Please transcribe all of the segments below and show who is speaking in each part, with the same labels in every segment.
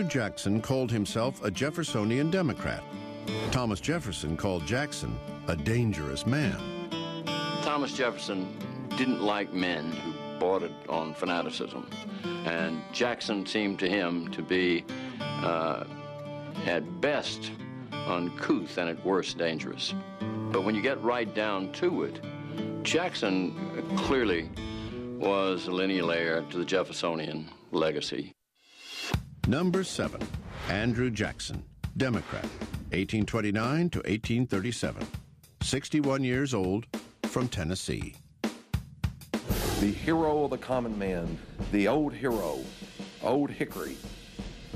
Speaker 1: Jackson called himself a Jeffersonian Democrat. Thomas Jefferson called Jackson a dangerous man.
Speaker 2: Thomas Jefferson didn't like men who bordered on fanaticism, and Jackson seemed to him to be, at best, uncouth and at worst dangerous. But when you get right down to it, Jackson clearly was a lineal heir to the Jeffersonian legacy.
Speaker 1: Number 7, Andrew Jackson, Democrat, 1829 to 1837, 61 years old, from Tennessee.
Speaker 3: The hero of the common man, the old hero, Old Hickory.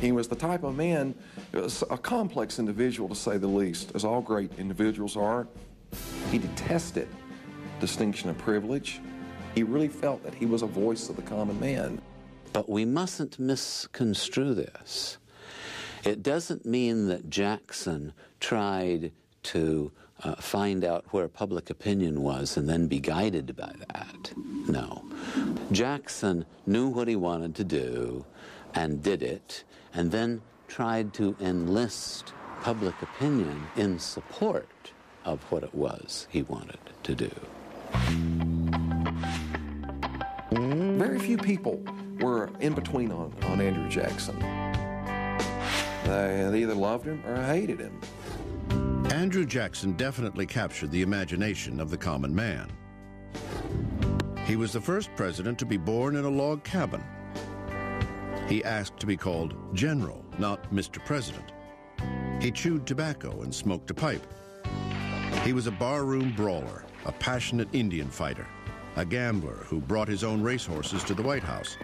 Speaker 3: He was the type of man, a complex individual to say the least, as all great individuals are. He detested distinction of privilege. He really felt that he was a voice of the common man.
Speaker 4: But we mustn't misconstrue this. It doesn't mean that Jackson tried to find out where public opinion was and then be guided by that. No. Jackson knew what he wanted to do and did it, and then tried to enlist public opinion in support of what it was he wanted to do.
Speaker 3: Very few people were in between on Andrew Jackson. They either loved him or hated him.
Speaker 1: Andrew Jackson definitely captured the imagination of the common man. He was the first president to be born in a log cabin. He asked to be called General, not Mr. President. He chewed tobacco and smoked a pipe. He was a barroom brawler, a passionate Indian fighter, a gambler who brought his own racehorses to the White House,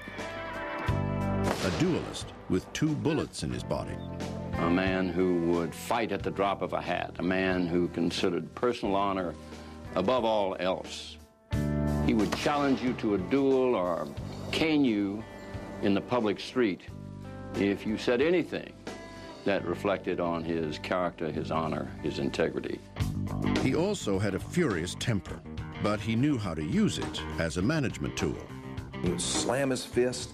Speaker 1: a duelist with 2 bullets in his body.
Speaker 2: A man who would fight at the drop of a hat, a man who considered personal honor above all else. He would challenge you to a duel or cane you in the public street if you said anything that reflected on his character, his honor, his integrity.
Speaker 1: He also had a furious temper, but he knew how to use it as a management tool.
Speaker 3: He would slam his fist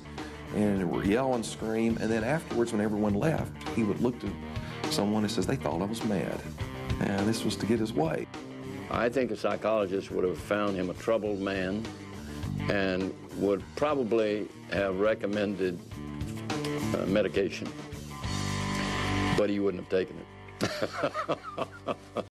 Speaker 3: and yell and scream, and then afterwards, when everyone left, he would look to someone and says they thought I was mad, and this was to get his way.
Speaker 2: I think a psychologist would have found him a troubled man and would probably have recommended medication, but he wouldn't have taken it.